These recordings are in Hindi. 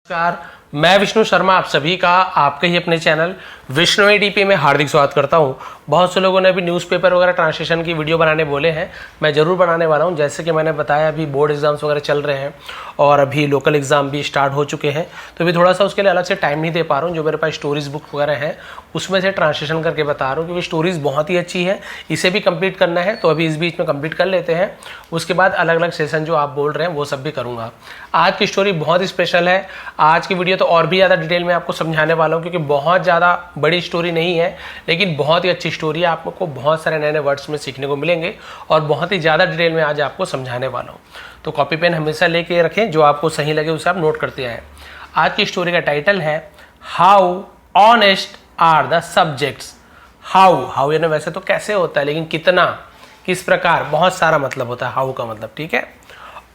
नमस्कार, मैं विष्णु शर्मा आप सभी का आपके ही अपने चैनल विष्णु एडीपी में हार्दिक स्वागत करता हूं। बहुत से लोगों ने अभी न्यूज़पेपर वगैरह ट्रांसलेशन की वीडियो बनाने बोले हैं, मैं ज़रूर बनाने वाला हूं। जैसे कि मैंने बताया अभी बोर्ड एग्जाम्स वगैरह चल रहे हैं और अभी लोकल एग्ज़ाम भी स्टार्ट हो चुके हैं, तो अभी थोड़ा सा उसके लिए अलग से टाइम नहीं दे पा रहा हूँ। जो मेरे पास स्टोरीज बुक वगैरह है उसमें से ट्रांसलेशन करके बता रहा हूँ, क्योंकि स्टोरीज़ बहुत ही अच्छी है, इसे भी कंप्लीट करना है, तो अभी इस बीच में कंप्लीट कर लेते हैं। उसके बाद अलग अलग सेशन जो आप बोल रहे हैं वो सब भी करूँगा। आज की स्टोरी बहुत स्पेशल है। आज की वीडियो तो और भी ज़्यादा डिटेल में आपको समझाने वाला हूँ, क्योंकि बहुत ज़्यादा बड़ी स्टोरी नहीं है, लेकिन बहुत ही अच्छी स्टोरी है। आपको बहुत सारे नए नए वर्ड्स में सीखने को मिलेंगे और बहुत ही ज़्यादा डिटेल में आज आपको समझाने वाला हूँ। तो कॉपी पेन हमेशा लेके रखें, जो आपको सही लगे उसे आप नोट करते आए। आज की स्टोरी का टाइटल है how honest are the subjects. How यानी वैसे तो कैसे होता है, लेकिन कितना, किस प्रकार, बहुत सारा मतलब होता है हाउ का मतलब, ठीक है।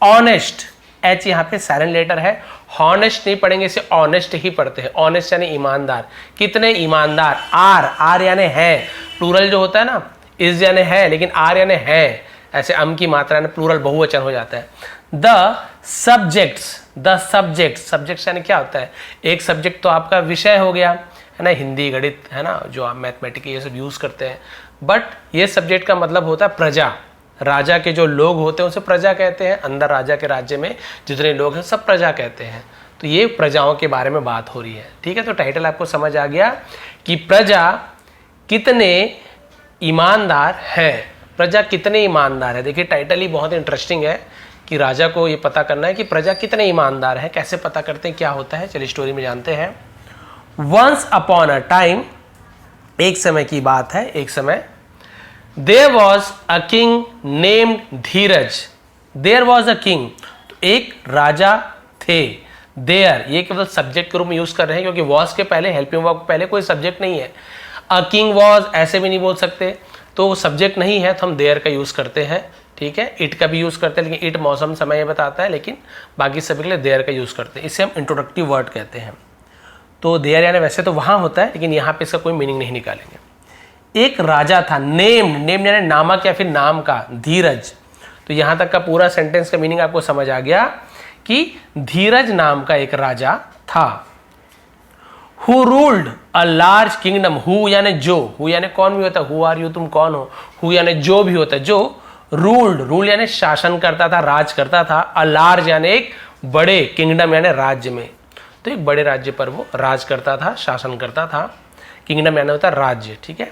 ऑनेस्ट, एच यहाँ पे साइलेंट लेटर है। हॉनेस्ट नहीं पढ़ेंगे, इसे ऑनेस्ट ही पढ़ते हैं। ऑनेस्ट यानी ईमानदार, कितने ईमानदार। आर यानी है, प्लूरल जो होता है ना, इज यानी है, लेकिन आर यानी है, ऐसे अम की मात्रा यानी प्लूरल बहुवचन हो जाता है। द सब्जेक्ट्स यानी क्या होता है, एक सब्जेक्ट तो आपका विषय हो गया है ना, हिंदी गणित है ना, जो आप मैथमेटिक्स ये सब यूज करते हैं। बट ये सब्जेक्ट का मतलब होता है प्रजा। राजा के जो लोग होते हैं उसे प्रजा कहते हैं। अंदर राजा के राज्य में जितने लोग हैं सब प्रजा कहते हैं। तो ये प्रजाओं के बारे में बात हो रही है, ठीक है। तो टाइटल आपको समझ आ गया कि प्रजा कितने ईमानदार है। प्रजा कितने ईमानदार है। देखिए टाइटल ही बहुत इंटरेस्टिंग है कि राजा को ये पता करना है कि प्रजा कितने ईमानदार है। कैसे पता करते हैं, क्या होता है, चलिए स्टोरी में जानते हैं। वंस अपॉन अ टाइम, एक समय की बात है, एक समय, There was a king named Dheeraj. There was a king, तो एक राजा थे। There ये केवल सब्जेक्ट के रूप में यूज कर रहे हैं, क्योंकि was के पहले, हेल्पिंग वर्ब के पहले कोई सब्जेक्ट नहीं है। A king was ऐसे भी नहीं बोल सकते, तो सब्जेक्ट नहीं है तो हम there का यूज करते हैं, ठीक है। इट का भी यूज करते हैं, लेकिन इट मौसम समय ये बताता है, लेकिन बाकी सभी के लिए there का यूज करते हैं। इसे हम इंट्रोडक्टिव वर्ड कहते हैं। तो there यानी वैसे तो वहां होता है, लेकिन यहाँ पे इसका कोई मीनिंग नहीं निकालेंगे। एक राजा था, नेम यानी नामक या फिर नाम का, धीरज। तो यहां तक का पूरा सेंटेंस का मीनिंग आपको समझ आ गया कि धीरज नाम का एक राजा था। Who ruled a large kingdom. Who यानी जो, हु यानी कौन भी होता है, हु आर यू, तुम कौन हो। हु यानी जो भी होता है, जो। रूल यानी शासन करता था, राज करता था। अ लार्ज यानी एक बड़े, किंगडम यानी राज्य में, तो एक बड़े राज्य पर वो राज करता था, शासन करता था। किंगडम यानी होता है राज्य, ठीक है।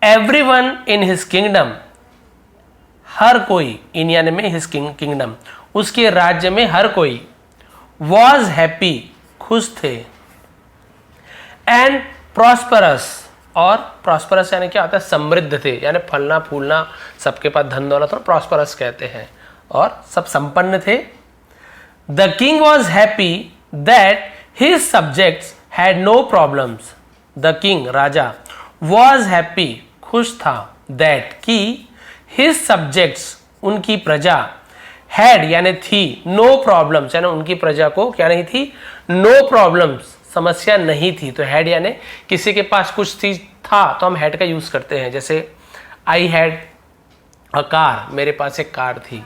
Everyone in his kingdom, हर कोई, इन यानी में his kingdom, उसके राज्य में हर कोई, was happy, खुश थे, and prosperous, और prosperous यानी क्या होता है, समृद्ध थे, यानी फलना फूलना, सबके पास धन दौलत, और prosperous कहते हैं, और सब संपन्न थे। The king was happy that his subjects had no problems. The king, Raja, was happy, खुश था, that कि his subjects, उनकी प्रजा, had यानी थी, no problems यानी उनकी प्रजा को क्या नहीं थी, no problems, समस्या नहीं थी। तो had यानी किसी के पास कुछ चीज था तो हम had का यूज करते हैं। जैसे I had a car, मेरे पास एक कार थी।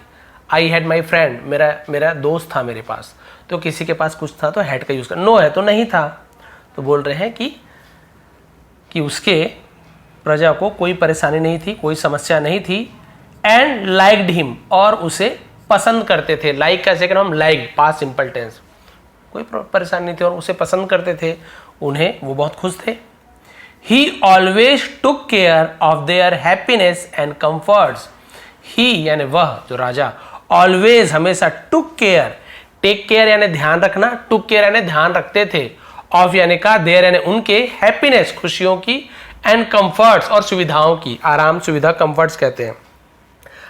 I had my friend, मेरा दोस्त था मेरे पास। तो किसी के पास कुछ था तो had का यूज कर। no है तो नहीं था, तो बोल रहे हैं कि उसके प्रजा को कोई परेशानी नहीं थी, कोई समस्या नहीं थी। एंड लाइक्ड हिम, और उसे पसंद करते थे। लाइक का सेकंड हम लाइक, पास्ट सिंपल टेंस, कोई परेशानी नहीं थी और उसे पसंद करते थे, उन्हें, वो बहुत खुश थे। He always took care of their happiness and comforts. He यानी वह, जो राजा, ऑलवेज हमेशा, टुक केयर, टेक केयर यानी ध्यान रखना, टुक केयर यानी ध्यान रखते थे, ऑफ यानी का, देयर यानी उनके, हैप्पीनेस खुशियों की, एंड कंफर्ट्स और सुविधाओं की, आराम सुविधा कंफर्ट्स कहते हैं,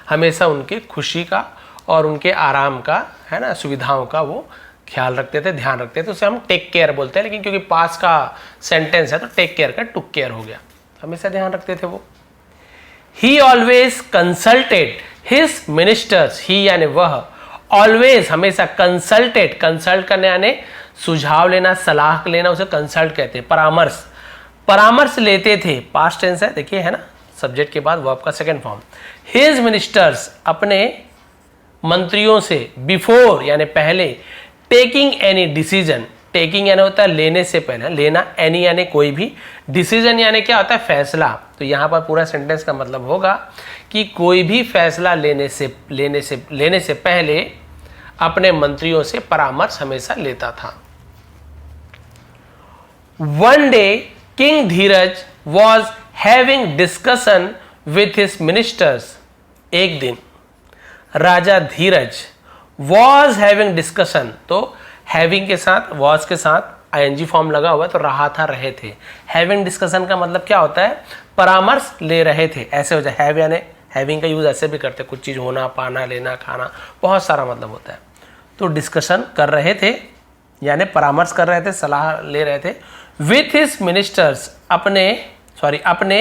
हमेशा उनके खुशी का और उनके आराम का, है ना, सुविधाओं का वो ख्याल रखते थे, ध्यान रखते थे। उसे हम टेक केयर बोलते हैं, लेकिन क्योंकि पास का सेंटेंस है तो टेक केयर का टुक केयर हो गया, हमेशा ध्यान रखते थे वो। He always consulted his ministers. He यानी वह, ऑलवेज हमेशा, कंसल्टेड, कंसल्ट करने यानी सुझाव लेना, सलाह लेना, उसे कंसल्ट कहते हैं, परामर्श लेते थे, पास्ट टेंस है, देखिए है ना, सब्जेक्ट के बाद वर्ब का सेकंड फॉर्म। हिज मिनिस्टर्स, अपने मंत्रियों से, बिफोर यानी पहले, टेकिंग एनी डिसीजन, टेकिंग यानी होता है लेने से पहले, लेना, एनी यानी कोई भी, डिसीजन यानी क्या होता है फैसला। तो यहाँ पर पूरा सेंटेंस का मतलब होगा कि कोई भी फैसला लेने से पहले अपने मंत्रियों से परामर्श हमेशा लेता था। One day king Dheeraj was having discussion with his ministers, एक दिन राजा धीरज वॉज हैविंग डिस्कशन, तो हैविंग के साथ वॉज के साथ आईएनजी फॉर्म लगा हुआ है तो रहा था, रहे थे। हैविंग डिस्कशन का मतलब क्या होता है, परामर्श ले रहे थे, ऐसे हो जाए। हैव यानी हैविंग का यूज ऐसे भी करते हैं, कुछ चीज होना, पाना, लेना, खाना, बहुत सारा मतलब होता है। तो डिस्कशन कर रहे थे यानी परामर्श कर रहे थे, सलाह ले रहे थे। विथ हिज मिनिस्टर्स, अपने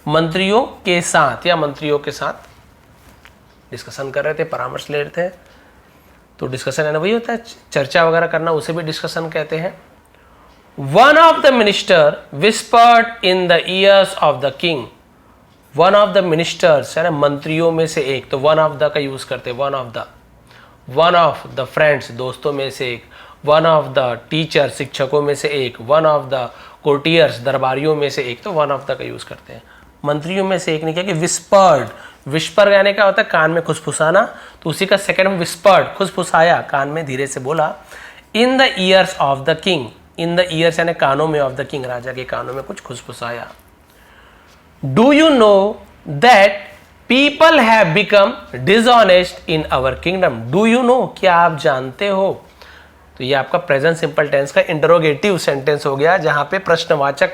मंत्रियों के साथ या मंत्रियों के साथ डिस्कशन कर रहे थे, परामर्श ले रहे थे। तो डिस्कशन है ना, वही होता है चर्चा वगैरह करना, उसे भी डिस्कशन कहते हैं। One of the minister whispered in the years of the king, one of the ministers है ना, मंत्रियों में से एक, तो वन ऑफ द का यूज करते हैं, वन ऑफ द फ्रेंड्स, दोस्तों में से एक, वन ऑफ द टीचर, शिक्षकों में से एक, वन ऑफ द कोर्टियर्स, दरबारियों में से एक, तो वन ऑफ द का यूज करते हैं। मंत्रियों में से एक ने क्या कि विस्पर्ड, विस्पर यानी क्या होता है कान में खुसफुसाना, तो उसी का सेकंड में विस्पर्ड, खुसफुसाया, कान में धीरे से बोला। In the years of the king, in the years यानी कानों में, ऑफ द किंग राजा के कानों में कुछ खुसफुसाया। Do you know that people have become dishonest in our kingdom, do you know, क्या आप जानते हो। तो ये आपका प्रेजेंट सिंपल टेंस का इंटरोगेटिव सेंटेंस हो गया, जहां पे प्रश्नवाचक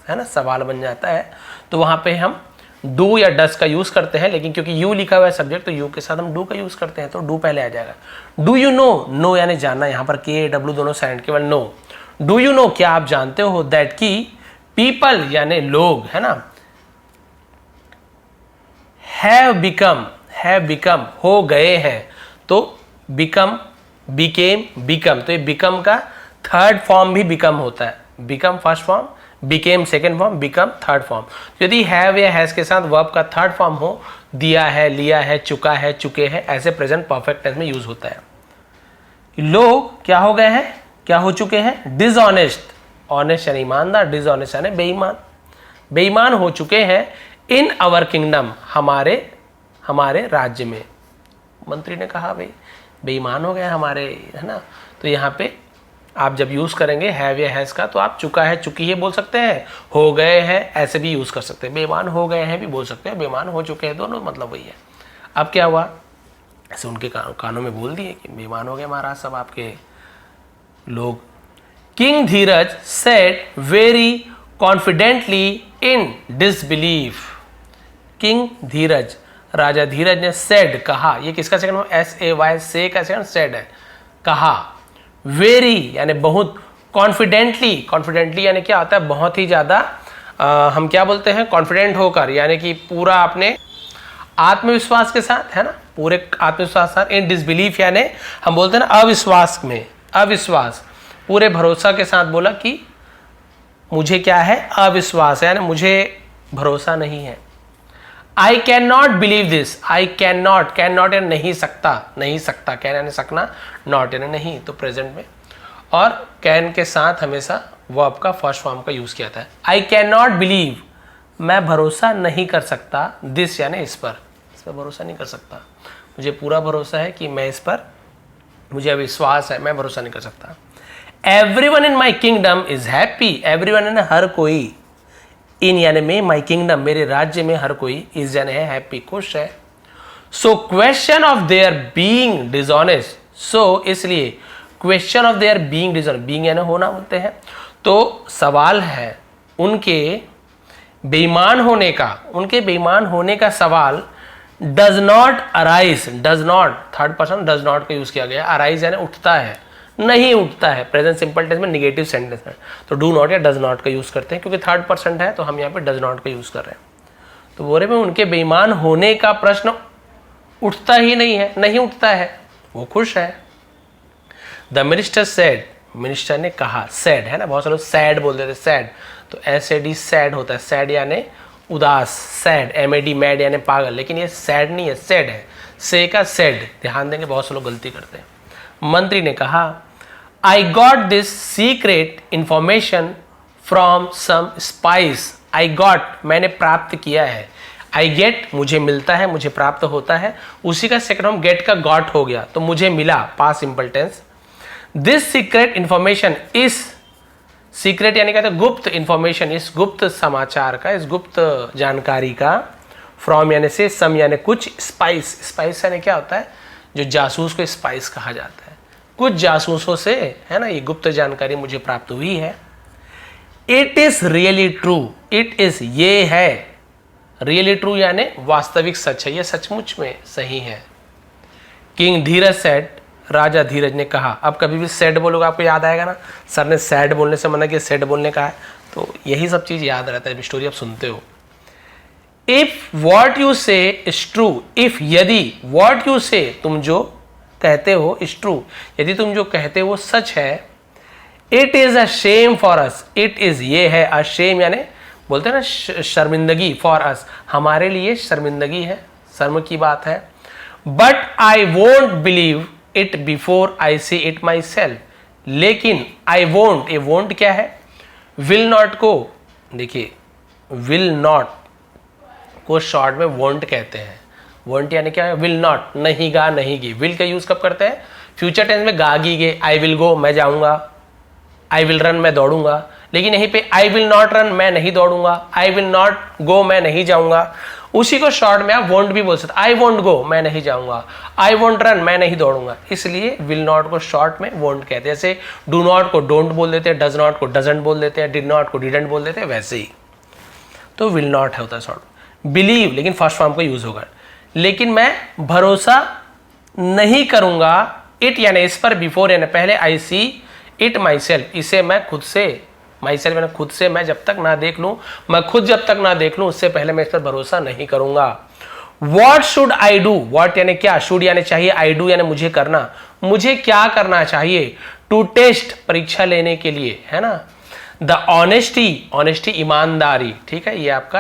है ना सवाल बन जाता है। तो वहां पे हम डू या डस का यूज करते हैं, लेकिन क्योंकि यू लिखा हुआ है सब्जेक्ट, तो यू के साथ हम डू का यूज करते हैं, तो डू पहले आ जाएगा। डू यू नो, नो यानी जानना, यहाँ पर के डब्ल्यू दोनों साइड, केवल नो। डू यू नो, क्या आप जानते हो, दैट की पीपल यानी लोग है ना, हैव बिकम हो गए हैं, तो बिकम, बिकेम, बिकम, तो ये बिकम का थर्ड फॉर्म भी बिकम होता है। Become first form, became second form, become third form. यदि हैव या हैज के साथ वर्ब का थर्ड फॉर्म हो, दिया है, लिया है, चुका है, चुके हैं, ऐसे प्रेजेंट परफेक्ट टेंस में यूज होता है। लोग क्या हो गए हैं, क्या हो चुके हैं, डिसऑनेस्ट, ऑनेस्ट यानी ईमानदार, डिसऑनेस्ट यानी बेईमान, बेईमान हो चुके हैं। इन आवर किंगडम, हमारे राज्य में। मंत्री ने कहा भाई बेईमान हो गए हमारे, है ना। तो यहाँ पे आप जब यूज करेंगे हैव या हैज का, तो आप चुका है, चुकी है बोल सकते हैं, हो गए हैं ऐसे भी यूज कर सकते हैं, बेईमान हो गए हैं भी बोल सकते हैं, बेईमान हो चुके हैं, दोनों मतलब वही है। अब क्या हुआ, ऐसे उनके कानों में बोल दिए कि बेईमान हो गए महाराज सब आपके लोग। किंग धीरज सेड वेरी कॉन्फिडेंटली इन डिसबिलीफ, किंग धीरज, राजा धीरज ने सेड कहा, ये किसका सेकंड फॉर्म, SAY, से का सेकंड सेड है, कहा। वेरी यानी बहुत, कॉन्फिडेंटली, कॉन्फिडेंटली यानी क्या होता है बहुत ही ज्यादा, हम क्या बोलते हैं कॉन्फिडेंट होकर, यानी कि पूरा अपने आत्मविश्वास के साथ, है ना, पूरे आत्मविश्वास के साथ। इन डिसबिलीफ यानी हम बोलते हैं ना अविश्वास में, अविश्वास, पूरे भरोसा के साथ बोला कि मुझे क्या है, अविश्वास है, यानी मुझे भरोसा नहीं है। I can not believe this, I can not यानी नहीं सकता, कैन यानी सकना, नॉट यानी नहीं, तो प्रेजेंट में। और कैन के साथ हमेशा वर्ब का फर्स्ट फॉर्म का यूज किया था। आई कैन नॉट बिलीव, मैं भरोसा नहीं कर सकता, दिस यानी इस पर भरोसा नहीं कर सकता, मुझे पूरा भरोसा है कि मैं इस पर, मुझे विश्वास है, मैं भरोसा नहीं कर सकता। Everyone in my kingdom is happy, everyone यानी हर कोई, इन यानी में, माई किंगडम मेरे राज्य में हर कोई, इज यानी है हैप्पी, खुश है। So question of their being dishonest, so इसलिए question of their being dishonest, being यानी होना बोलते हैं, तो सवाल है उनके बेईमान होने का, उनके बेईमान होने का सवाल does not arise, does not third person does not का यूज किया गया, अराइज यानी उठता है, नहीं उठता है, प्रेजेंट सिंपल टेंस में निगेटिव सेंटेंस है, तो डू नॉट या डज नॉट का यूज करते हैं, क्योंकि थर्ड पर्सन है तो हम यहाँ पे डज नॉट का यूज कर रहे हैं। तो बोरे में उनके बेईमान होने का प्रश्न उठता ही नहीं है, नहीं उठता है, वो खुश है। द मिनिस्टर सेड, मिनिस्टर ने कहा, सैड है ना, बहुत सारे लोग सैड बोल देते, सैड, तो SAD सैड होता है, सैड यानी उदास, सैड, MAD मैड यानी पागल, लेकिन ये सैड नहीं है, सैड है, से का सैड, ध्यान देंगे बहुत से लोग गलती करते हैं। मंत्री ने कहा I got this secret information from some spies. I got मैंने प्राप्त किया है, आई गेट मुझे मिलता है, मुझे प्राप्त होता है, उसी का सेकंड फॉर्म गेट का गॉट हो गया, तो मुझे मिला, past simple tense. This secret information, इस सीक्रेट यानी कहते हैं गुप्त इंफॉर्मेशन, इस गुप्त समाचार का, इस गुप्त जानकारी का, फ्रॉम यानी से, सम यानी कुछ, स्पाइस, स्पाइस यानी क्या होता है, जो जासूस को स्पाइस कहा जाता है, कुछ जासूसों से, है ना, ये गुप्त जानकारी मुझे प्राप्त हुई है। It is really true, it is ये है, रियली ट्रू यानी वास्तविक सच है, ये सचमुच में सही है। किंग धीरज सेड, राजा धीरज ने कहा। अब कभी भी सेड बोलोगे आपको याद आएगा ना, सर ने सैड बोलने से मना किया, सेड बोलने का है, तो यही सब चीज याद रहता है, स्टोरी आप सुनते हो। इफ वॉट यू से इज ट्रू, इफ यदि, वॉट यू से तुम जो कहते हो, इज ट्रू यदि तुम जो कहते हो सच है, it is a shame for us, it is ये है, अ शेम यानी बोलते हैं ना शर्मिंदगी, फॉर अस हमारे लिए शर्मिंदगी है, शर्म की बात है। But I won't believe it before I see it my self, लेकिन आई वोंट, ये वोंट क्या है, विल नॉट को, देखिए विल नॉट को शॉर्ट में वोंट कहते हैं। वोंट यानी क्या है, विल नॉट, नहीं गा नहीं गी। विल का यूज कब करते हैं, फ्यूचर टेंस में गा गी गे, आई विल गो मैं जाऊंगा, आई विल रन मैं दौड़ूंगा, लेकिन यहीं पे आई विल नॉट रन मैं नहीं दौड़ूंगा, आई विल नॉट गो मैं नहीं जाऊंगा, उसी को शॉर्ट में आप वोंट भी बोल सकते, आई वोंट गो मैं नहीं जाऊंगा, आई वोंट रन मैं नहीं दौड़ूंगा, इसलिए विल नॉट को शॉर्ट में वोंट कहते हैं। जैसे डू नॉट को डोंट बोल देते हैं, डज नॉट को डजंट बोल देते हैं, डिड नॉट को डिडंट बोल देते हैं, वैसे ही तो विल नॉट होता है शॉर्ट। बिलीव लेकिन फर्स्ट फॉर्म का यूज होगा, लेकिन मैं भरोसा नहीं करूंगा, इट यानी इस पर, बिफोर यानी पहले, आई सी इट माई सेल्फ इसे मैं खुद से, माई सेल्फ यानी खुद से, मैं जब तक ना देख लूं, मैं खुद जब तक ना देख लूं उससे पहले मैं इस पर भरोसा नहीं करूंगा। What should I do, what यानी क्या, शुड यानी चाहिए, आई डू यानी मुझे करना, मुझे क्या करना चाहिए, टू टेस्ट परीक्षा लेने के लिए, है ना। द ऑनेस्टी, ऑनेस्टी ईमानदारी, ठीक है, ये आपका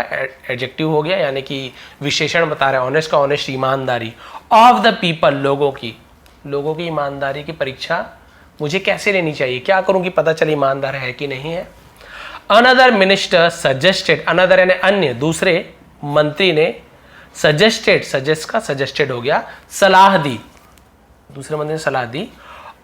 एडजेक्टिव हो गया, यानी कि विशेषण बता रहे हैं, ऑनेस्ट का ऑनेस्ट ईमानदारी, ऑफ द पीपल लोगों की ईमानदारी की परीक्षा मुझे कैसे लेनी चाहिए, क्या करूं कि पता चले ईमानदार है कि नहीं है। अनदर मिनिस्टर सजेस्टेड, अनदर यानी अन्य, दूसरे मंत्री ने, सजेस्टेड, सजेस्ट का सजेस्टेड हो गया, सलाह दी, दूसरे मंत्री ने सलाह दी।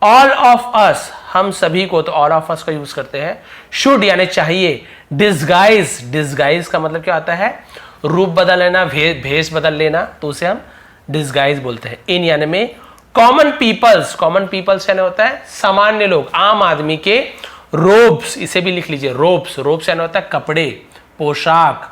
ऑल ऑफ अस, हम सभी को, तो ऑल ऑफ अस का यूज करते हैं। शुड यानी चाहिए। डिस्गाइज, डिस्गाइज का मतलब क्या आता है, रूप बदल लेना, भेष बदल लेना, तो उसे हम डिस्गाइज बोलते हैं। इन यानी में। कॉमन पीपल्स, कॉमन पीपल्स यानी होता है सामान्य लोग, आम आदमी के। रोब्स, इसे भी लिख लीजिए, रोब्स, रोब्स यानी होता है कपड़े, पोशाक,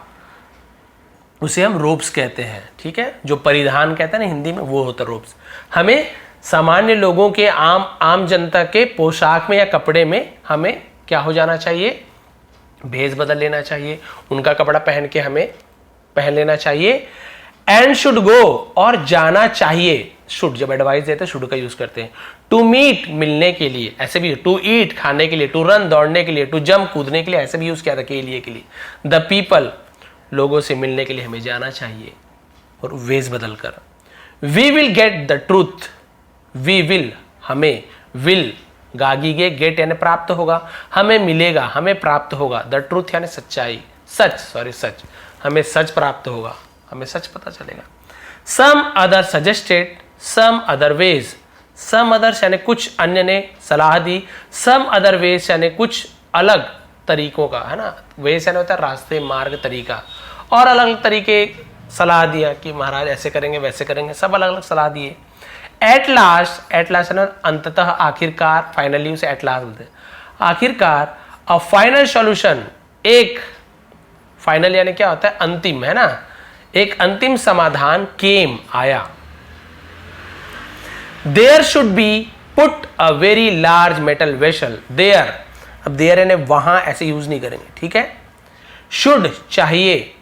उसे हम रोब्स कहते हैं, ठीक है, जो परिधान कहते हैं ना हिंदी में, वो होता है रोब्स। हमें सामान्य लोगों के, आम जनता के पोशाक में या कपड़े में हमें क्या हो जाना चाहिए, भेष बदल लेना चाहिए, उनका कपड़ा पहन के हमें पहन लेना चाहिए। एंड शुड गो, और जाना चाहिए, शुड जब एडवाइस देते हैं शुड का यूज करते हैं। टू मीट, मिलने के लिए, ऐसे भी। टू ईट, खाने के लिए। टू रन, दौड़ने के लिए। टू जंप, कूदने के लिए, ऐसे भी यूज किया था के लिए। द पीपल, लोगों से मिलने के लिए हमें जाना चाहिए, और वेश बदल कर। We will get the truth, we will हमें, विल गागीगे, गेट यानी प्राप्त होगा, हमें मिलेगा, हमें प्राप्त होगा, द ट्रूथ यानी सच्चाई, सच, हमें सच प्राप्त होगा, हमें सच पता चलेगा। Some other suggested, some other ways, some others यानी कुछ अन्य ने सलाह दी, सम अदर वेज यानी कुछ अलग तरीकों का, है ना, वेज यानी होता है रास्ते, मार्ग, तरीका, और अलग अलग तरीके सलाह दिया कि महाराज ऐसे करेंगे वैसे करेंगे, सब अलग अलग सलाह दिए। एट लास्ट, एट लास्ट है अंततः, आखिरकार, फाइनली उसे एट लास्ट बोलते हैं, आखिरकार। अ फाइनल सॉल्यूशन, एक, फाइनल यानी क्या होता है, अंतिम, है ना, एक अंतिम समाधान, केम आया। There should be put a very large metal vessel, there, अब देयर यानी वहां, ऐसे यूज नहीं करेंगे, ठीक है। शुड चाहिए,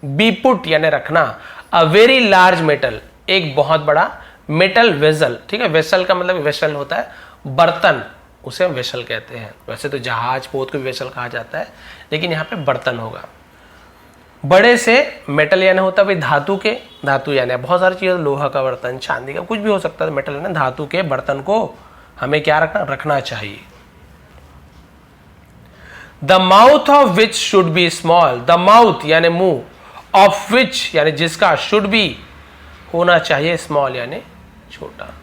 बी पुट यानी रखना, अ वेरी लार्ज मेटल, एक बहुत बड़ा, मेटल वेसल, ठीक है, वेसल का मतलब वेसल होता है बर्तन, उसे हम वेसल कहते हैं। वैसे तो जहाज, पोत को भी वेसल कहा जाता है, लेकिन यहाँ पे बर्तन होगा। बड़े से, मेटल यानी होता है भाई धातु के, धातु यानी बहुत सारी चीजें, लोहा का बर्तन, चांदी का, कुछ भी हो सकता है, मेटल यानी धातु के बर्तन को हमें क्या रखना चाहिए। The mouth of which should be small, the mouth यानी मुंह, ऑफ विच यानी जिसका, शुड बी होना चाहिए स्मॉल यानी छोटा,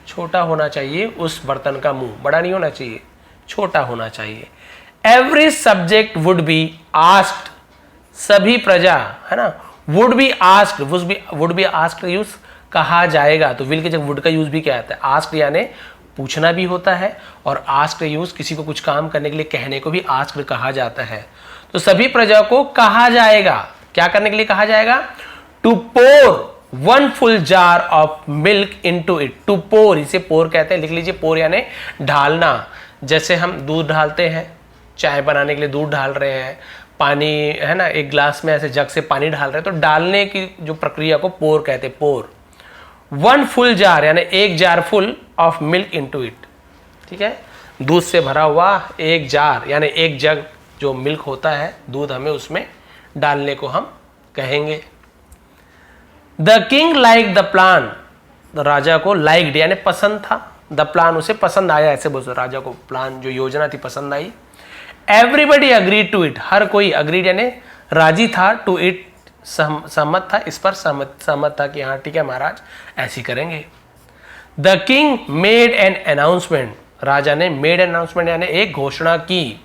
छोटा होना चाहिए उस बर्तन का मुंह, बड़ा नहीं होना चाहिए, छोटा होना चाहिए। Every subject would be asked, सभी प्रजा, है ना, would be asked, would be asked use कहा जाएगा, तो विल के जब वुड का यूज भी क्या आता है, आस्क्ड यानी पूछना भी होता है, और आस्क्ड यूज किसी को कुछ काम करने के लिए कहने को भी आस्क्ड कहा जाता है। तो सभी प्रजा को कहा जाएगा, क्या करने के लिए कहा जाएगा, to pour 1 full jar of milk into it, to pour, इसे पोर कहते हैं, लिख लीजिए पोर यानी ढालना। जैसे हम दूध ढालते हैं, चाय बनाने के लिए दूध डाल रहे हैं, पानी है ना, एक ग्लास में ऐसे जग से पानी डाल रहे हैं, तो डालने की जो प्रक्रिया को पोर कहते हैं, पोर। 1 full jar यानी 1 jar full of milk into it, ठीक है, दूध से भरा हुआ 1 जार यानी 1 जग जो मिल्क होता है, दूध हमें उसमें डालने को हम कहेंगे। The king like the plan, राजा को लाइक्ड यानी पसंद था, द प्लान उसे पसंद आया, ऐसे बोल, राजा को प्लान जो योजना थी पसंद आई। एवरीबडी अग्रीड टू इट, हर कोई, अग्रीड यानी राजी था, टू इट सहमत था, इस पर सहमत था कि हाँ ठीक है महाराज ऐसी करेंगे। The king made an announcement, राजा ने मेड एन अनाउंसमेंट यानी एक घोषणा की,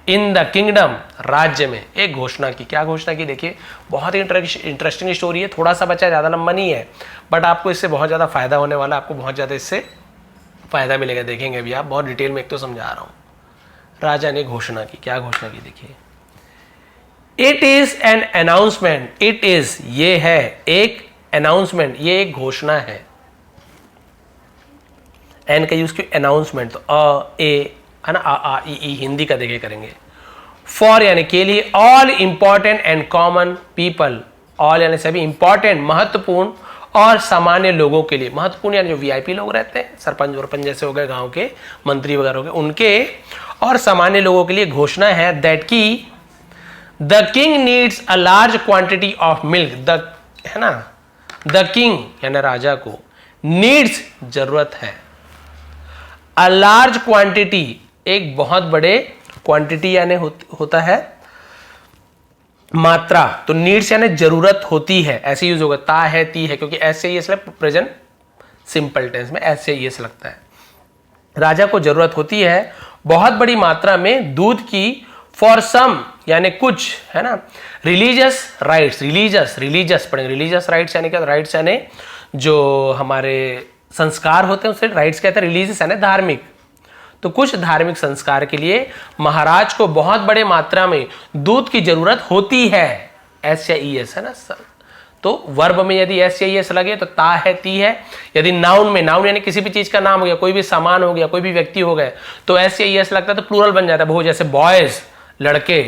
इन द किंगडम, राज्य में एक घोषणा की। क्या घोषणा की, देखिए बहुत ही इंटरेस्टिंग स्टोरी है, थोड़ा सा बच्चा, ज़्यादा लंबा नहीं है, बट आपको इससे बहुत ज़्यादा फायदा होने वाला है, आपको बहुत ज़्यादा इससे फायदा मिलेगा, देखेंगे अभी आप, बहुत डिटेल में एक तो समझा रहा हूँ। राजा ने घोषणा की, क्या घोषणा की देखिए, it is an announcement, it is ये है एक अनाउंसमेंट, ये एक घोषणा है, एन का यूज क्यों, अनाउंसमेंट, तो अ ए है ना, आ ई ई हिंदी का देखे करेंगे। फॉर यानी के लिए, all important and common people, all यानी सभी, इंपॉर्टेंट महत्वपूर्ण और सामान्य लोगों के लिए, महत्वपूर्ण यानी जो वीआईपी लोग रहते हैं, सरपंच वरपंच जैसे हो गए, गांव के मंत्री वगैरह हो गए, उनके और सामान्य लोगों के लिए घोषणा है, दैट की the king needs a large quantity of milk, the है ना, द किंग यानी राजा को, नीड्स जरूरत है, अ लार्ज क्वांटिटी एक बहुत बड़े, क्वांटिटी यानी होता है मात्रा, तो नीड्स यानी जरूरत होती है, ऐसे यूज होगा, ता है ती है, क्योंकि ऐसे ही इसलिए प्रेजेंट सिंपल टेंस में ऐसे ही ऐसे लगता है। राजा को जरूरत होती है बहुत बड़ी मात्रा में दूध की, फॉर सम यानी कुछ, है ना, रिलीजियस राइट्स, रिलीजियस पढ़ेंगे, रिलीजियस राइट्स यानी क्या, राइट्स यानी जो हमारे संस्कार होते हैं उसे राइट्स कहते हैं, रिलीजियस यानी धार्मिक, तो कुछ धार्मिक संस्कार के लिए महाराज को बहुत बड़े मात्रा में दूध की जरूरत होती है, एस या ई एस है ना, तो वर्ब में यदि एस या ई एस लगे तो ता है ती है, यदि नाउन में, नाउन यानी किसी भी चीज का नाम हो गया, कोई भी सामान हो गया, कोई भी व्यक्ति हो गए, तो एस या ई एस लगता है तो प्लूरल बन जाता है, बहु, जैसे बॉयज लड़के,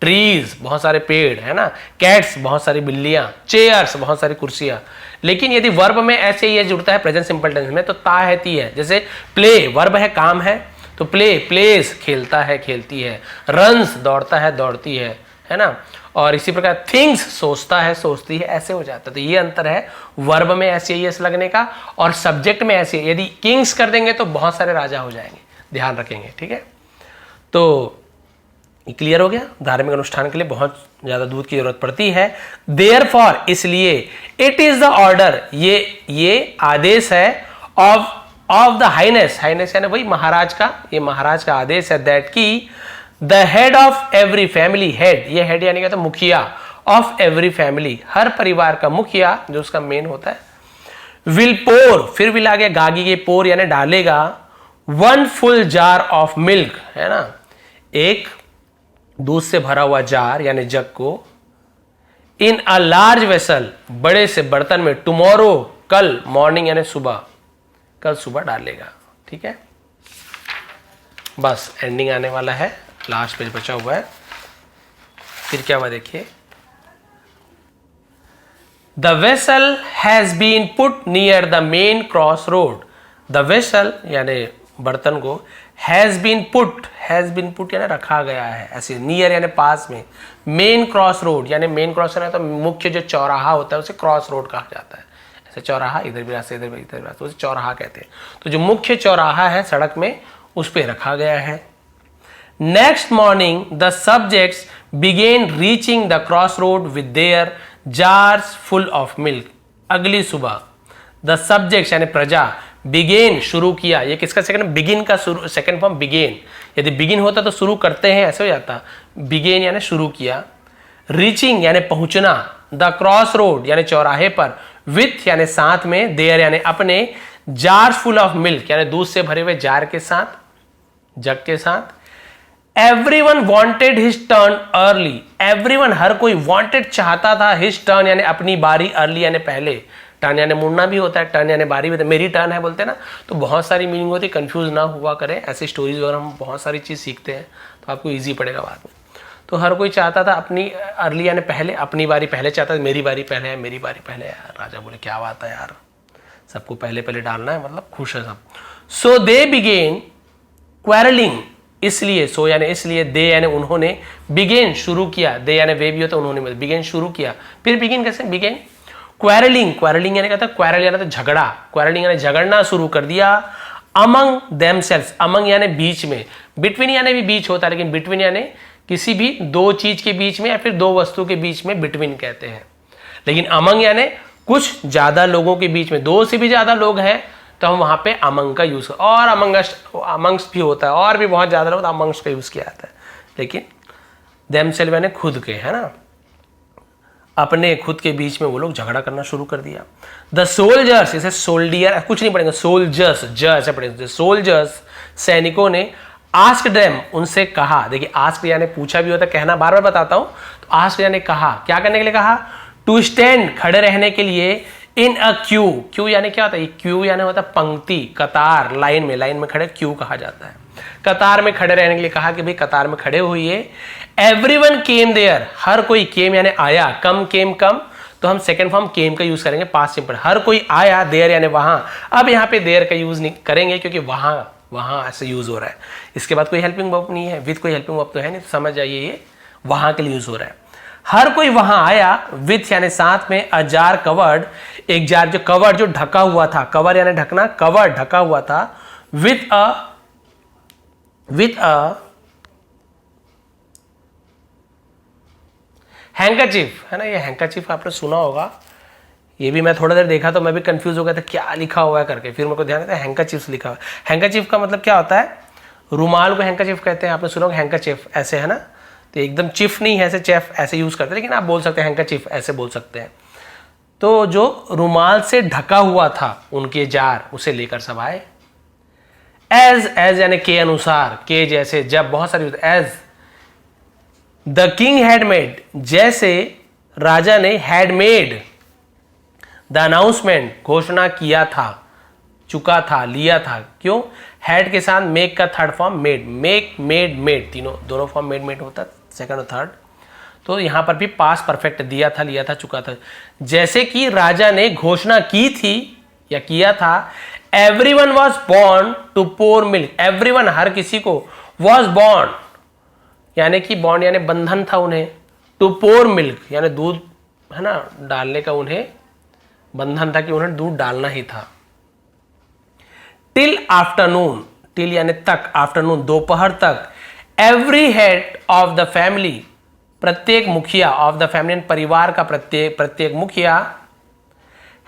ट्रीज बहुत सारे पेड़, है ना, कैट्स बहुत सारी बिल्लियां, चेयर्स बहुत सारी कुर्सियां। लेकिन यदि वर्ब में ऐसे ही जुड़ता है प्रेजेंट सिंपल टेंस में तो ता है ती है, जैसे प्ले वर्ब है, काम है, तो प्ले प्लेस खेलता है खेलती है, रन्स दौड़ता है दौड़ती है ना, और इसी प्रकार थिंग्स सोचता है सोचती है, ऐसे हो जाता है। तो ये अंतर है वर्ब में ऐसे ही एस लगने का और सब्जेक्ट में ऐसे, यदि किंग्स कर देंगे तो बहुत सारे राजा हो जाएंगे, ध्यान रखेंगे, ठीक है। तो क्लियर हो गया, धार्मिक अनुष्ठान के लिए बहुत ज्यादा दूध की जरूरत पड़ती है, देयरफॉर इसलिए, इट इज द ऑर्डर ये आदेश है, ऑफ द हाइनेस, हाइनेस यानी वही महाराज का, ये महाराज का आदेश है, दैट की the head of every family, head ये हेड यानी क्या, तो मुखिया, ऑफ एवरी फैमिली हर परिवार का मुखिया जो उसका मेन होता है, विल पोर, फिर विल आ गया गागी के, पोर यानी डालेगा, 1 full jar ऑफ मिल्क, है ना, एक दूध से भरा हुआ जार यानी जग को, इन अ लार्ज वेसल बड़े से बर्तन में, टुमारो कल, मॉर्निंग यानी सुबह, कल सुबह डालेगा, ठीक है। बस एंडिंग आने वाला है, लास्ट पेज बचा हुआ है, फिर क्या हुआ देखिए, the vessel has been put near the main cross road, the vessel यानी बर्तन को, हैज बीन पुट यानी रखा गया है, ऐसे, नियर यानी पास में, मेन क्रॉस रोड यानी मेन क्रॉस है तो मुख्य जो चौराहा होता है उसे क्रॉस रोड कहा जाता है, ऐसे चौराहा, इधर भी रास्ता, इधर भी रास्ता, तो उसे चौराहा कहते हैं। तो जो मुख्य चौराहा है सड़क में उस पे रखा गया है। Next morning the subjects began reaching the cross road with their jars full of milk. अगली सुबह द सब्जेक्ट्स यानी प्रजा, बिगेन शुरू किया, ये किसका सेकंड, बिगिन का शुरू, सेकंड फॉर्म बिगेन, यदि बिगिन होता तो शुरू करते हैं ऐसे हो जाता, बिगेन यानी शुरू किया। रीचिंग यानी पहुंचना, द क्रॉस रोड यानी चौराहे पर, विथ यानी साथ में, देयर यानी अपने, जार्स फुल ऑफ मिल्क यानी दूध से भरे हुए जार के साथ, जग के साथ। Everyone wanted his turn early, everyone हर कोई, वॉन्टेड चाहता था, हिज टर्न यानी अपनी बारी, अर्ली यानी पहले, टर्न यानी मुड़ना भी होता है, टर्न यानी बारी भी होता है, मेरी टर्न है बोलते हैं ना, तो बहुत सारी मीनिंग होती है, कंफ्यूज ना हुआ करें, ऐसी स्टोरीज वगैरह हम बहुत सारी चीज सीखते हैं तो आपको ईजी पड़ेगा बाद में। तो हर कोई चाहता था अपनी, अर्ली यानी पहले, अपनी बारी पहले चाहता था, मेरी बारी पहले है, मेरी बारी पहले है। राजा बोले क्या बात है यार, सबको पहले पहले डालना है, मतलब खुश है सब। सो दे बिगेन क्वेरलिंग, इसलिए, सो यानी इसलिए, दे यानी उन्होंने, बिगेन शुरू किया, दे यानी वे भी होता है, उन्होंने बिगेन शुरू किया, फिर बिगेन कैसे, बिगेन क्वेरलिंग, क्वेरलिंग यानी कहता है क्वेरल यानी तो झगड़ा, क्वेरलिंग यानी झगड़ना शुरू कर दिया। अमंग देमसेल्व्स, अमंग यानी बीच में, बिटवीन यानी भी बीच होता है, लेकिन बिटवीन यानी किसी भी दो चीज के बीच में या फिर दो वस्तु के बीच में बिटवीन कहते हैं। लेकिन अमंग यानी कुछ ज्यादा लोगों के बीच में, दो से भी ज्यादा लोग हैं तो हम वहां पे अमंग का यूज, और अमंग्स भी होता है, और भी बहुत ज्यादा लोग अमंग्स का यूज किया जाता है, लेकिन देमसेल्व यानी खुद के, है ना, अपने खुद के बीच में वो लोग झगड़ा करना शुरू कर दिया। द सोल्जर्स, इसे सोल्डियर कुछ नहीं पढ़ेंगे, सोल्जर्स, ज ऐसे पढ़ेंगे, सोल्जर्स सैनिकों ने, आस्क देम उनसे कहा, देखिए आस्क यानी पूछा भी होता है, कहना बार बार बताता हूं, तो आस्क यानी कहा, क्या करने के लिए कहा, टू स्टैंड खड़े रहने के लिए, इन अ क्यू, क्यू यानी क्या होता है, क्यू यानी होता है पंक्ति, कतार, लाइन में खड़े, क्यू कहा जाता है, कतार में खड़े रहने के लिए कहा कि भाई कतार में खड़े होइए। एवरीवन केम देयर, हर कोई, केम यानी आया, कम केम कम, तो हम सेकंड फॉर्म केम का यूज करेंगे, पास्ट सिंपल, हर कोई आया, देयर यानी वहां, अब यहाँ पे देयर का यूज नहीं करेंगे क्योंकि वहां ऐसे यूज हो रहा है, इसके बाद कोई हेल्पिंग वर्ब नहीं है, विद कोई हेल्पिंग वर्ब तो है नहीं, तो समझ जाइए ये वहां के लिए यूज हो रहा है। हर कोई वहां आया, विथ यानी साथ में, अ जार कवर्ड, एक जार जो कवर्ड जो ढका हुआ था, कवर यानी ढकना, कवर्ड ढका हुआ था, विथ अ हैंकरचीफ, है ना, ये हैंकरचीफ आपने सुना होगा, ये भी मैं थोड़ा देर देखा तो मैं भी कंफ्यूज हो गया था क्या लिखा हुआ है करके, फिर मेरे को ध्यान आता है हैंकरचीफ लिखा हुआ है। हैंकरचीफ का मतलब क्या होता है, रुमाल को हैंकरचीफ कहते हैं, आपने सुना होगा हैंकरचीफ ऐसे, है ना, तो एकदम चिफ नहीं है ऐसे, चेफ ऐसे यूज करते हैं, लेकिन आप बोल सकते हैं हैंकरचीफ ऐसे बोल सकते हैं। तो जो रुमाल से ढका हुआ था उनके जार, उसे लेकर सब आए। एज यानी के अनुसार, के जैसे, जब बहुत सारी, as the king had made, जैसे राजा ने, हैड मेड द अनाउंसमेंट, घोषणा किया था, चुका था, लिया था, क्यों, हैड के साथ मेक का third form made, make, made, तीनों दोनों फॉर्म मेड होता है, सेकंड और थर्ड, तो यहां पर भी पास्ट परफेक्ट, दिया था, लिया था, चुका था, जैसे कि राजा ने घोषणा की थी या किया था। Everyone was born to pour milk, everyone हर किसी को, वॉज बॉर्न यानी कि बॉन्ड यानी बंधन था उन्हें, टू पोर मिल्क यानी दूध, है ना, डालने का उन्हें बंधन था कि उन्हें दूध डालना ही था। टिल आफ्टरनून, टिल यानी तक, आफ्टरनून दोपहर तक, every head of the family, प्रत्येक मुखिया, ऑफ द फैमिली परिवार का प्रत्येक मुखिया,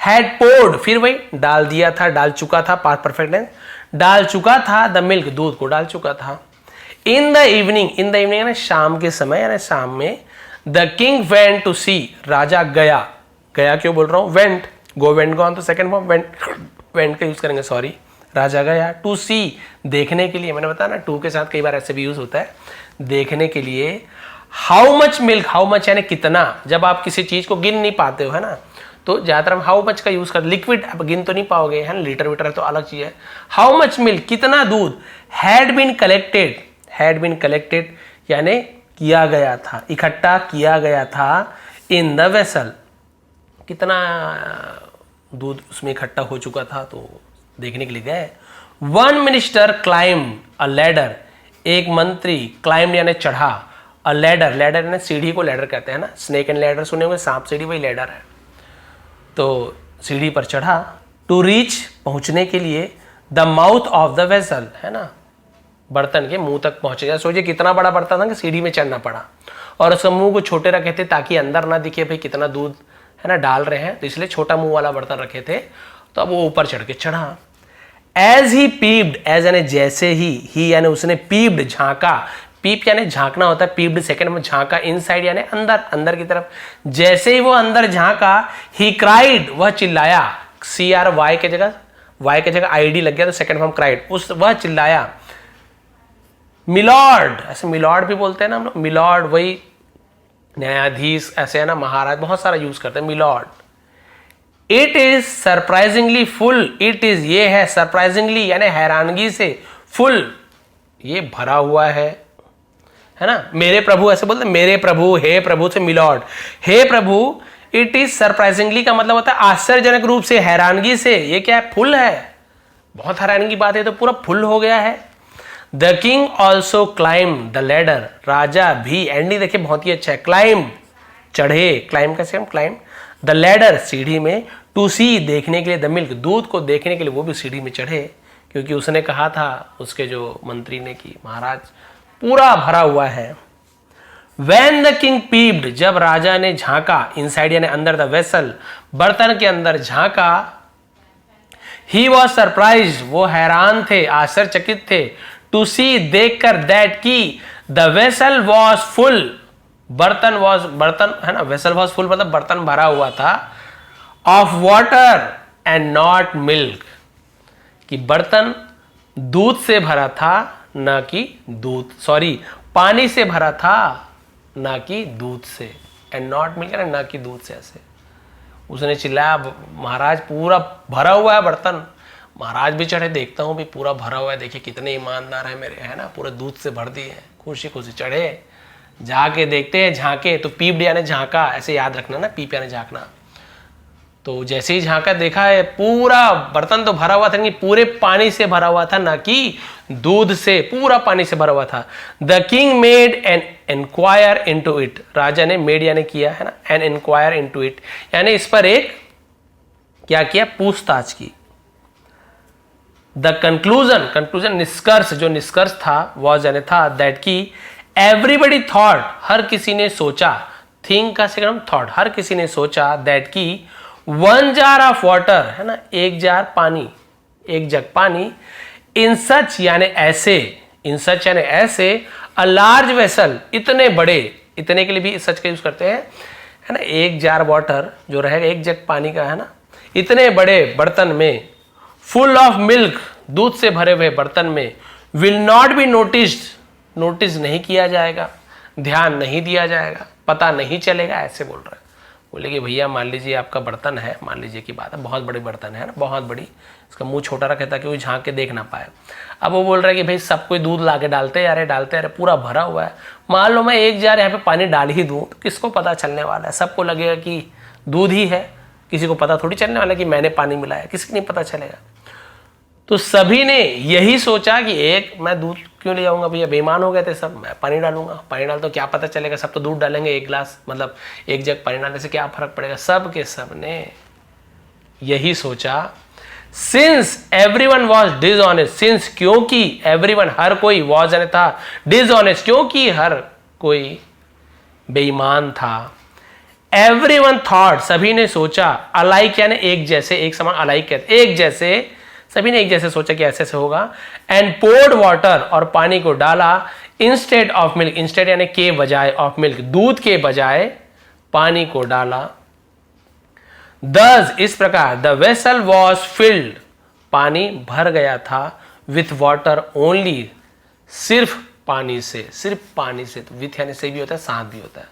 हैड पोर्ड, फिर वही डाल दिया था, डाल चुका था, पास्ट परफेक्ट टेंस, डाल चुका था, द मिल्क दूध को डाल चुका था। In the evening, in the evening यानी शाम के समय, यानी शाम में, द किंग वेंट टू सी, राजा गया, गया क्यों बोल रहा हूं, वेंट, गो वेंट गॉन, तो सेकंड फॉर्म वेंट का यूज करेंगे, सॉरी, राजा गया, टू सी देखने के लिए, मैंने बताया ना टू के साथ कई बार ऐसे भी यूज होता है, देखने के लिए। How much milk, how much यानी कितना, जब आप किसी चीज को गिन नहीं पाते हो, है ना, तो ज्यादातर हम हाउ मच का यूज करते, लिक्विड आप गिन तो नहीं पाओगे, है ना, लीटर वीटर है तो अलग चीज है। हाउ मच मिल्क, कितना दूध, had been collected, had been collected यानी किया गया था, इकट्ठा किया गया था, इन द वेसल, कितना दूध उसमें इकट्ठा हो चुका था, तो देखने के लिए गए। वन मिनिस्टर क्लाइम्ड अ लैडर, एक मंत्री, क्लाइम्ड यानी चढ़ा, अ लैडर, यानी सीढ़ी को लैडर कहते हैं ना, स्नेक एंड लैडर सुने होंगे, सांप सीढ़ी वही लैडर है, तो सीढ़ी पर चढ़ा, टू रीच पहुंचने के लिए, the mouth of the vessel, है ना, बर्तन के मुंह तक पहुंच गया। सोचिए कितना बड़ा बर्तन था कि सीढ़ी में चढ़ना पड़ा, और उसका मुंह को छोटे रखे थे ताकि अंदर ना दिखे भाई कितना दूध है ना डाल रहे हैं, तो इसलिए छोटा मुंह वाला बर्तन रखे थे। तो अब वो ऊपर चढ़ के चढ़ा। एज ही पीप्ड, एज यानी जैसे ही यानी उसने पीप्ड झांका, पीप यानी झांकना होता है, पीप्ड सेकंड में झांका, इनसाइड यानी अंदर, अंदर की तरफ। जैसे ही वो अंदर झांका, ही क्राइड, वह चिल्लाया, CRY के जगह Y के जगह ID लग गया तो सेकंड फॉर्म क्राइड, वह चिल्लाया, मिलॉर्ड, ऐसे मिलॉर्ड भी बोलते हैं ना हम लोग, मिलॉर्ड वही न्यायाधीश, ऐसे है ना, महाराज, बहुत सारा यूज करते हैं milord. It is surprisingly full, it is ये है, सरप्राइजिंगली यानी हैरानगी से, फुल ये भरा हुआ है ना। मेरे प्रभु ऐसे बोलते, मेरे प्रभु, हे प्रभु से मिलॉर्ड, हे प्रभु। इट इज सरप्राइजिंगली का मतलब होता है आश्चर्यजनक रूप से, हैरानगी से। ये क्या है? फुल है, बहुत हैरानी की बात है, तो पूरा फुल हो गया है। The king also climb the ladder, राजा भी, एंडी देखिए बहुत ही अच्छा है, क्लाइम चढ़े, क्लाइम कैसे हम, क्लाइम द लैडर सीढ़ी में, टू सी देखने के लिए, द मिल्क दूध को देखने के लिए वो भी सीढ़ी में चढ़े, क्योंकि उसने कहा था उसके जो मंत्री ने कि महाराज पूरा भरा हुआ है। When the king peeped, जब राजा ने झांका, इनसाइड यानी अंदर, द वेसल बर्तन के अंदर झांका, he was surprised, वो हैरान थे, आश्चर्यचकित थे, to see देखकर, that की the vessel was full, बर्तन was, बर्तन है ना, vessel was full मतलब बर्तन भरा हुआ था, of water and not milk, कि बर्तन दूध से भरा था ना कि दूध, सॉरी पानी से भरा था ना कि दूध से, एंड नॉट मिल्क ना कि दूध से। ऐसे उसने चिल्लाया, महाराज पूरा भरा हुआ है बर्तन। महाराज भी चढ़े, देखता हूँ भी पूरा भरा हुआ है, देखिए कितने ईमानदार है मेरे, है ना, पूरा दूध से भर दिए हैं। खुशी खुशी चढ़े, जाके देखते हैं, झांके, तो पीप यानी झांका, ऐसे याद रखना ना, पीप यानी झांकना। तो जैसे ही झांका, देखा है पूरा बर्तन तो भरा हुआ था, लेकिन पूरे पानी से भरा हुआ था, ना कि दूध से, पूरा पानी से भरा हुआ था। The king made an inquire into it, राजा ने मेड यानी किया, है ना, एन इंक्वायर इनटू इट यानी इस पर एक क्या किया, पूछताछ की। द कंक्लूजन, कंक्लूजन निष्कर्ष, जो निष्कर्ष था वॉज यानी था, दैट की एवरीबडी थॉट, हर किसी ने सोचा, थिंक का सेकंड थॉट, हर किसी ने सोचा, दैट की 1 jar ऑफ वाटर, है ना, 1 जार पानी, 1 जग पानी, इन सच यानी ऐसे, इन सच यानी ऐसे, अ लार्ज वेसल, इतने बड़े, इतने के लिए भी सच का यूज करते हैं, है ना, 1 जार वाटर जो रहेगा 1 जग पानी का, है ना, इतने बड़े बर्तन में, फुल ऑफ मिल्क, दूध से भरे हुए बर्तन में, will not be noticed, notice नहीं किया जाएगा, ध्यान नहीं दिया जाएगा, पता नहीं चलेगा, ऐसे बोल रहे हैं। बोले कि भैया मान लीजिए आपका बर्तन है, मान लीजिए की बात है, बहुत बड़ी बर्तन है ना, बहुत बड़ी, इसका मुंह छोटा रखे ताकि वो झांक के देख ना पाए। अब वो बोल रहा है कि भाई सब कोई दूध ला के डालते अरे पूरा भरा हुआ है, मान लो मैं 1 जार यहाँ पे पानी डाल ही दूँ तो किसको पता चलने वाला है, सबको लगेगा कि दूध ही है, किसी को पता थोड़ी चलने वाला है कि मैंने पानी मिलाया, किसी को नहीं पता चलेगा। तो सभी ने यही सोचा कि एक मैं दूध क्यों ले जाऊंगा भैया, बेईमान हो गए थे सब, मैं पानी डालूंगा, पानी डाल तो क्या पता चलेगा, सब तो दूध डालेंगे, 1 गिलास मतलब 1 जग पानी डालने से क्या फर्क पड़ेगा, सब के सब ने यही सोचा। Since everyone was dishonest, since क्योंकि, एवरीवन हर कोई, वाज यानी था, डिसऑनेस्ट क्योंकि हर कोई बेईमान था, एवरीवन थॉट सभी ने सोचा, अलाइक यानी एक जैसे, एक समान, अलाइक कहते एक जैसे, सभी ने एक जैसे सोचा कि ऐसे से होगा, एंड पोर्ड वाटर और पानी को डाला, इंस्टेड ऑफ मिल्क, इंस्टेड यानी के बजाय, ऑफ मिल्क दूध के बजाय पानी को डाला। दस इस प्रकार, द वेसल वॉज फिल्ड पानी भर गया था, विथ वाटर ओनली सिर्फ पानी से, सिर्फ पानी से, तो विथ यानी से भी होता है, साथ भी होता है,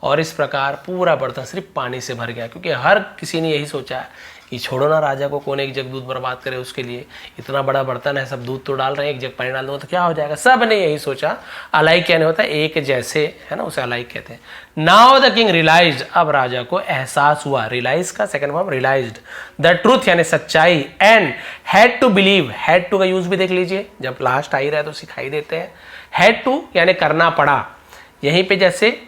और इस प्रकार पूरा बर्तन सिर्फ पानी से भर गया, क्योंकि हर किसी ने यही सोचा कि छोड़ो ना राजा को, कौन 1 जग दूध बर्बाद करे उसके लिए, इतना बड़ा बर्तन है, सब दूध तो डाल रहे हैं, 1 जग पानी डाल दो तो क्या हो जाएगा, सब ने यही सोचा। अलाइक क्या नहीं होता, एक जैसे, है ना, उसे अलाइक कहते हैं। नाउ द किंग रियलाइज्ड, अब राजा को एहसास हुआ, रियलाइज का second form realised, the truth यानी सच्चाई, and had to believe, had to का यूज भी देख लीजिए, जब लास्ट आ ही रहा है तो सिखाई देते हैं, हैड टू यानी करना पड़ा, यहीं पे जैसे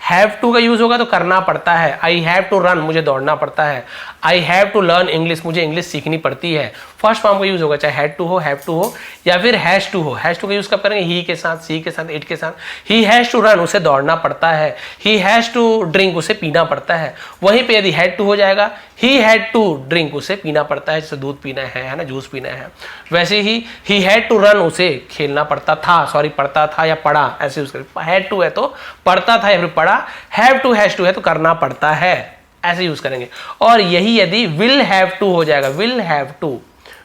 हैव टू का यूज होगा तो करना पड़ता है। आई हैव टू रन, मुझे दौड़ना पड़ता है। I have to learn English, मुझे इंग्लिश सीखनी पड़ती है। फर्स्ट फॉर्म का यूज होगा, चाहे हैड टू हो, हैव टू हो, या फिर हैज टू हो। हैज टू का यूज कब करेंगे? ही के साथ, सी के साथ, इट के साथ। ही हैज टू रन, उसे दौड़ना पड़ता है। ही हैज टू ड्रिंक, उसे पीना पड़ता है। वहीं पे यदि हैड टू हो जाएगा, ही हैड टू ड्रिंक, उसे पीना पड़ता है, जैसे दूध पीना है ना, जूस पीना है। वैसे ही हैड टू रन, उसे खेलना पड़ता था, सॉरी पढ़ता था या पढ़ा, ऐसे यूज करें। हैड टू है तो पढ़ता था या फिर पढ़ा, हैव टू हैज टू है तो करना पड़ता है, ऐसे यूज करेंगे। और यही यदि विल हैव टू हो जाएगा, विल हैव टू,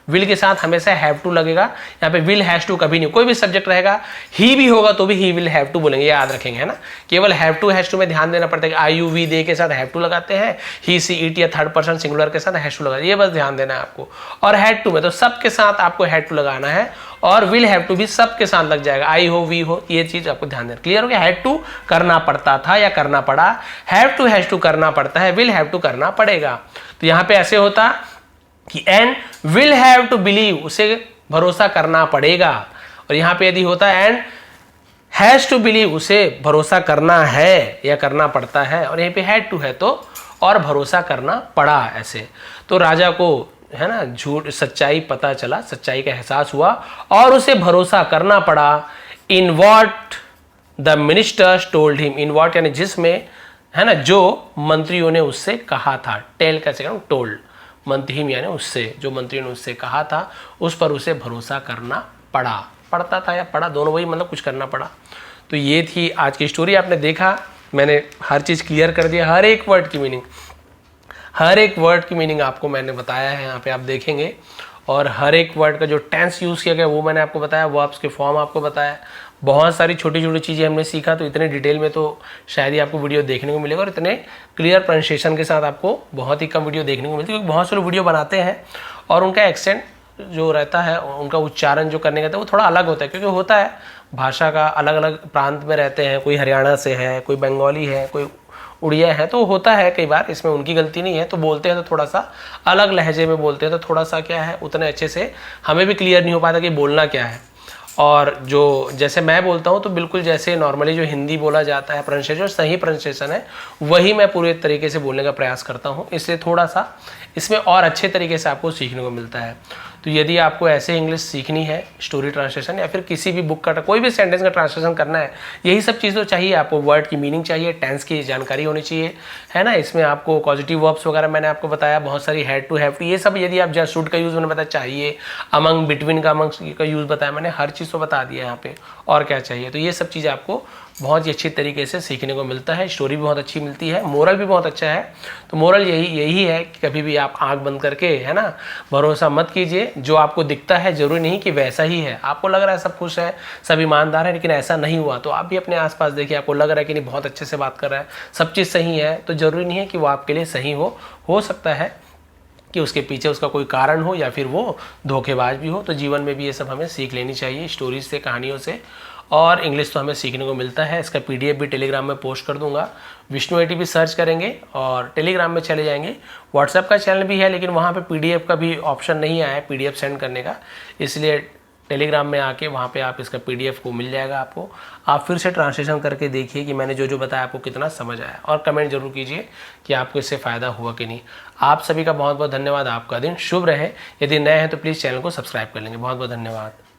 विल के साथ हमेशा हैव टू लगेगा, यहाँ पे विल हैज टू कभी नहीं। कोई भी सब्जेक्ट रहेगा, ही भी होगा तो भी ही विल हैव टू बोलेंगे, याद रखेंगे, है ना। केवल हैव टू हैज टू में ध्यान देना पड़ता है कि आई यू वी दे के साथ हैव टू लगाते हैं, ही सी इट या थर्ड पर्सन सिंगुलर के साथ हैज टू लगाते हैं, ये बस ध्यान देना है आपको। और हैड टू में तो सबके साथ आपको हैड टू लगाना है, और विल हैव टू भी सबके साथ लग जाएगा, आई हो वी हो, ये चीज आपको ध्यान देना। क्लियर हो गया? हैड टू करना पड़ता था या करना पड़ा, हैव टू हैज टू करना पड़ता है, विल हैव टू करना पड़ेगा। तो यहां पे ऐसे होता कि and will have to believe, उसे भरोसा करना पड़ेगा। और यहां पे यदि होता है एंड हैज टू बिलीव, उसे भरोसा करना है या करना पड़ता है। और यहीं पे हैड टू है तो और भरोसा करना पड़ा, ऐसे। तो राजा को, है ना, झूठ सच्चाई पता चला, सच्चाई का एहसास हुआ और उसे भरोसा करना पड़ा। In what the ministers told him, in what यानी जिसमें, है ना, जो मंत्रियों ने उससे कहा था। टेल कैसे कहूं? टोल्ड। मंत्री यानी उससे, जो मंत्रियों ने उससे कहा था, उस पर उसे भरोसा करना पड़ा। पड़ता था या पड़ा, दोनों वही, मतलब कुछ करना पड़ा। तो ये थी आज की स्टोरी। आपने देखा, मैंने हर चीज़ क्लियर कर दिया, हर एक वर्ड की मीनिंग, हर एक वर्ड की मीनिंग आपको मैंने बताया है, यहाँ पे आप देखेंगे। और हर एक वर्ड का जो टेंस यूज़ किया गया वो मैंने आपको बताया, वर्ब्स के फॉर्म आपको बताया। बहुत सारी छोटी छोटी चीज़ें हमने सीखा, तो इतने डिटेल में तो शायद ही आपको वीडियो देखने को मिलेगा, और इतने क्लियर प्रोनाउंसिएशन के साथ आपको बहुत ही कम वीडियो देखने को मिलती है। क्योंकि बहुत से लोग वीडियो बनाते हैं और उनका एक्सेंट जो रहता है, उनका उच्चारण जो करने का वो थोड़ा अलग होता है। क्योंकि होता है भाषा का, अलग अलग प्रांत में रहते हैं, कोई हरियाणा से है, कोई बंगाली है, कोई उड़िया है, तो होता है कई बार, इसमें उनकी गलती नहीं है। तो बोलते हैं तो थोड़ा सा अलग लहजे में बोलते हैं, तो थोड़ा सा क्या है, उतने अच्छे से हमें भी क्लियर नहीं हो पाता कि बोलना क्या है। और जो जैसे मैं बोलता हूँ तो बिल्कुल जैसे नॉर्मली जो हिंदी बोला जाता है, प्रोनाउंसिएशन सही प्रोनाउंसिएशन है, वही मैं पूरे तरीके से बोलने का प्रयास करता हूँ। इसलिए थोड़ा सा इसमें और अच्छे तरीके से आपको सीखने को मिलता है। तो यदि आपको ऐसे इंग्लिश सीखनी है, स्टोरी ट्रांसलेशन या फिर किसी भी बुक का, कोई भी सेंटेंस का ट्रांसलेशन करना है, यही सब चीज़ तो चाहिए आपको। वर्ड की मीनिंग चाहिए, टेंस की जानकारी होनी चाहिए, है ना। इसमें आपको पॉजिटिव वर्ब्स वगैरह मैंने आपको बताया, बहुत सारी हैड टू हैव टू, ये सब यदि आप जस्ट शुड का यूज़ मैंने बताया, चाहिए, अमंग बिटवीन का, अमंग का यूज़ बताया मैंने, हर चीज़ तो बता दिया यहाँ पे, और क्या चाहिए। तो ये सब चीज़ आपको बहुत ही अच्छी तरीके से सीखने को मिलता है। स्टोरी भी बहुत अच्छी मिलती है, मोरल भी बहुत अच्छा है। तो मोरल यही है कि कभी भी आप आंख बंद करके, है ना, भरोसा मत कीजिए। जो आपको दिखता है जरूरी नहीं कि वैसा ही है। आपको लग रहा है सब खुश है, सब ईमानदार है, लेकिन ऐसा नहीं हुआ। तो आप भी अपने आसपास देखिए, आपको लग रहा है कि नहीं बहुत अच्छे से बात कर रहा है, सब चीज़ सही है, तो जरूरी नहीं है कि वो आपके लिए सही हो सकता है कि उसके पीछे उसका कोई कारण हो या फिर वो धोखेबाज भी हो। तो जीवन में भी ये सब हमें सीख लेनी चाहिए, स्टोरीज से, कहानियों से। और इंग्लिश तो हमें सीखने को मिलता है। इसका पीडीएफ भी टेलीग्राम में पोस्ट कर दूंगा। विष्णु एटी भी सर्च करेंगे और टेलीग्राम में चले जाएंगे। व्हाट्सएप का चैनल भी है, लेकिन वहाँ पे पीडीएफ का भी ऑप्शन नहीं आया है, पीडीएफ सेंड करने का। इसलिए टेलीग्राम में आके वहाँ पे आप इसका पीडीएफ को मिल जाएगा आपको। आप फिर से ट्रांसलेशन करके देखिए कि मैंने जो बताया आपको कितना समझ आया, और कमेंट जरूर कीजिए कि आपको इससे फ़ायदा हुआ कि नहीं। आप सभी का बहुत बहुत धन्यवाद। आपका दिन शुभ रहे। यदि नए हैं तो प्लीज़ चैनल को सब्सक्राइब कर लेंगे। बहुत बहुत धन्यवाद।